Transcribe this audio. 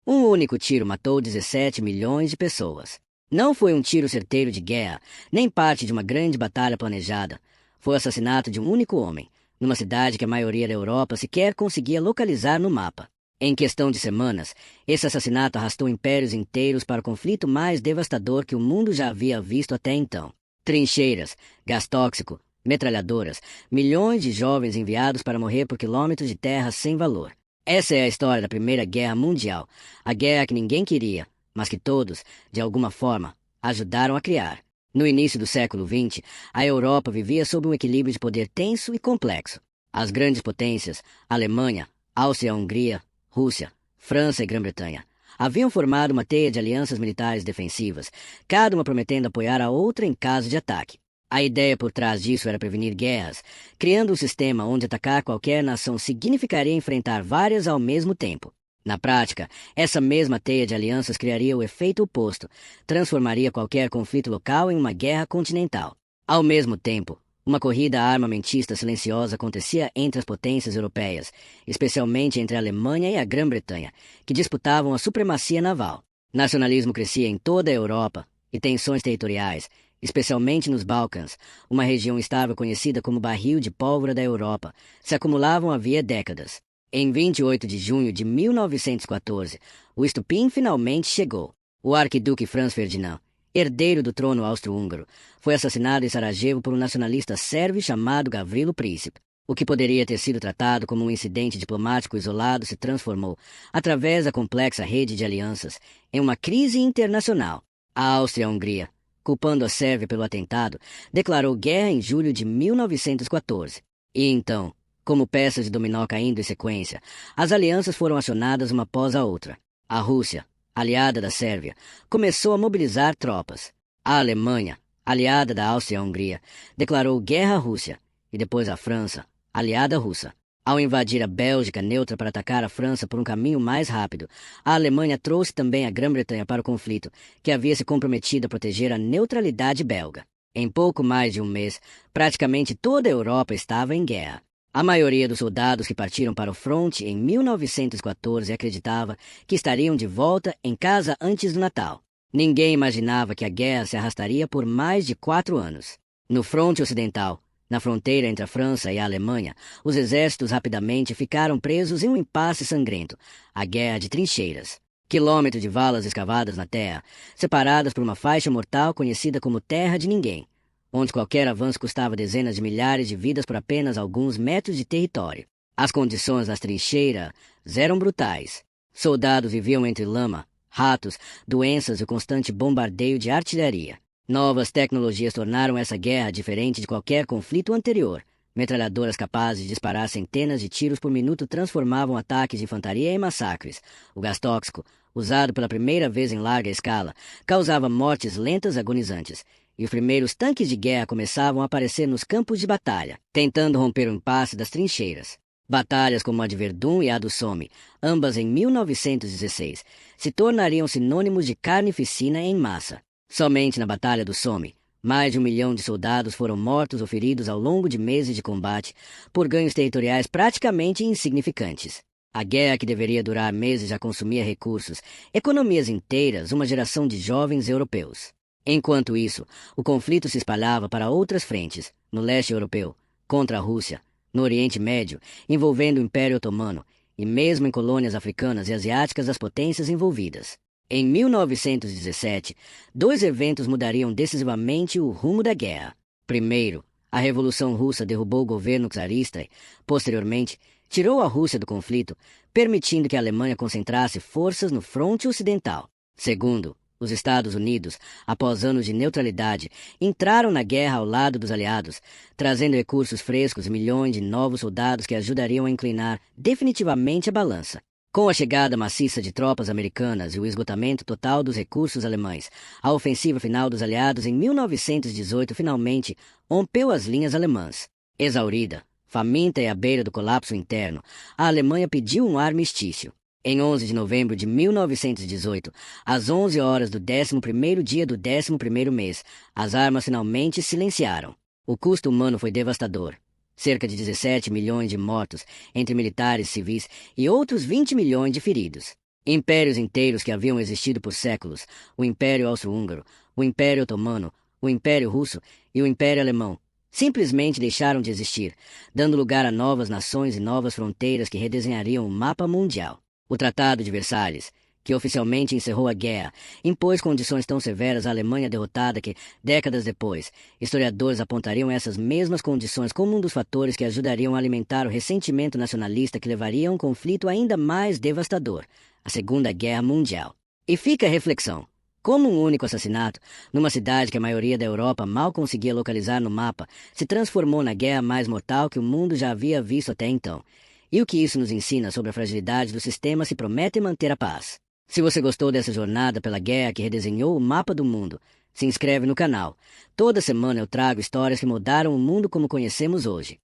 Um único tiro matou 17 milhões de pessoas. Não foi um tiro certeiro de guerra, nem parte de uma grande batalha planejada. Foi o assassinato de um único homem, numa cidade que a maioria da Europa sequer conseguia localizar no mapa. Em questão de semanas, esse assassinato arrastou impérios inteiros para o conflito mais devastador que o mundo já havia visto até então. Trincheiras, gás tóxico, metralhadoras, milhões de jovens enviados para morrer por quilômetros de terra sem valor. Essa é a história da Primeira Guerra Mundial, a guerra que ninguém queria, mas que todos, de alguma forma, ajudaram a criar. No início do século XX, a Europa vivia sob um equilíbrio de poder tenso e complexo. As grandes potências, Alemanha, Áustria-Hungria, Rússia, França e Grã-Bretanha, haviam formado uma teia de alianças militares defensivas, cada uma prometendo apoiar a outra em caso de ataque. A ideia por trás disso era prevenir guerras, criando um sistema onde atacar qualquer nação significaria enfrentar várias ao mesmo tempo. Na prática, essa mesma teia de alianças criaria o efeito oposto, transformaria qualquer conflito local em uma guerra continental. Ao mesmo tempo, uma corrida armamentista silenciosa acontecia entre as potências europeias, especialmente entre a Alemanha e a Grã-Bretanha, que disputavam a supremacia naval. Nacionalismo crescia em toda a Europa, e tensões territoriais, especialmente nos Balcãs, uma região estável conhecida como barril de pólvora da Europa, se acumulavam havia décadas. Em 28 de junho de 1914, o estupim finalmente chegou. O arquiduque Franz Ferdinand, herdeiro do trono austro-húngaro, foi assassinado em Sarajevo por um nacionalista sérvio chamado Gavrilo Princip. O que poderia ter sido tratado como um incidente diplomático isolado se transformou, através da complexa rede de alianças, em uma crise internacional. A Áustria-Hungria, culpando a Sérvia pelo atentado, declarou guerra em julho de 1914. E então, como peças de dominó caindo em sequência, as alianças foram acionadas uma após a outra. A Rússia, aliada da Sérvia, começou a mobilizar tropas. A Alemanha, aliada da Áustria-Hungria, declarou guerra à Rússia, e depois a França, aliada russa. Ao invadir a Bélgica neutra para atacar a França por um caminho mais rápido, a Alemanha trouxe também a Grã-Bretanha para o conflito, que havia se comprometido a proteger a neutralidade belga. Em pouco mais de um mês, praticamente toda a Europa estava em guerra. A maioria dos soldados que partiram para o fronte em 1914 acreditava que estariam de volta em casa antes do Natal. Ninguém imaginava que a guerra se arrastaria por mais de 4 anos. No fronte ocidental, na fronteira entre a França e a Alemanha, os exércitos rapidamente ficaram presos em um impasse sangrento, a Guerra de Trincheiras. Quilômetros de valas escavadas na terra, separadas por uma faixa mortal conhecida como Terra de Ninguém, onde qualquer avanço custava dezenas de milhares de vidas por apenas alguns metros de território. As condições das trincheiras eram brutais. Soldados viviam entre lama, ratos, doenças e o constante bombardeio de artilharia. Novas tecnologias tornaram essa guerra diferente de qualquer conflito anterior. Metralhadoras capazes de disparar centenas de tiros por minuto transformavam ataques de infantaria em massacres. O gás tóxico, usado pela primeira vez em larga escala, causava mortes lentas e agonizantes. E os primeiros tanques de guerra começavam a aparecer nos campos de batalha, tentando romper o impasse das trincheiras. Batalhas como a de Verdun e a do Somme, ambas em 1916, se tornariam sinônimos de carnificina em massa. Somente na Batalha do Somme, mais de 1 milhão de soldados foram mortos ou feridos ao longo de meses de combate por ganhos territoriais praticamente insignificantes. A guerra que deveria durar meses já consumia recursos, economias inteiras, uma geração de jovens europeus. Enquanto isso, o conflito se espalhava para outras frentes, no leste europeu, contra a Rússia, no Oriente Médio, envolvendo o Império Otomano, e mesmo em colônias africanas e asiáticas das potências envolvidas. Em 1917, 2 eventos mudariam decisivamente o rumo da guerra. Primeiro, a Revolução Russa derrubou o governo czarista e, posteriormente, tirou a Rússia do conflito, permitindo que a Alemanha concentrasse forças no fronte ocidental. Segundo, os Estados Unidos, após anos de neutralidade, entraram na guerra ao lado dos aliados, trazendo recursos frescos e milhões de novos soldados que ajudariam a inclinar definitivamente a balança. Com a chegada maciça de tropas americanas e o esgotamento total dos recursos alemães, a ofensiva final dos aliados em 1918 finalmente rompeu as linhas alemãs. Exaurida, faminta e à beira do colapso interno, a Alemanha pediu um armistício. Em 11 de novembro de 1918, às 11 horas do 11º dia do 11º mês, as armas finalmente silenciaram. O custo humano foi devastador. Cerca de 17 milhões de mortos, entre militares e civis, e outros 20 milhões de feridos. Impérios inteiros que haviam existido por séculos, o Império Austro-Húngaro, o Império Otomano, o Império Russo e o Império Alemão, simplesmente deixaram de existir, dando lugar a novas nações e novas fronteiras que redesenhariam o mapa mundial. O Tratado de Versalhes, que oficialmente encerrou a guerra, impôs condições tão severas à Alemanha derrotada que, décadas depois, historiadores apontariam essas mesmas condições como um dos fatores que ajudariam a alimentar o ressentimento nacionalista que levaria a um conflito ainda mais devastador, a Segunda Guerra Mundial. E fica a reflexão. Como um único assassinato, numa cidade que a maioria da Europa mal conseguia localizar no mapa, se transformou na guerra mais mortal que o mundo já havia visto até então. E o que isso nos ensina sobre a fragilidade do sistema se promete manter a paz. Se você gostou dessa jornada pela guerra que redesenhou o mapa do mundo, se inscreve no canal. Toda semana eu trago histórias que mudaram o mundo como conhecemos hoje.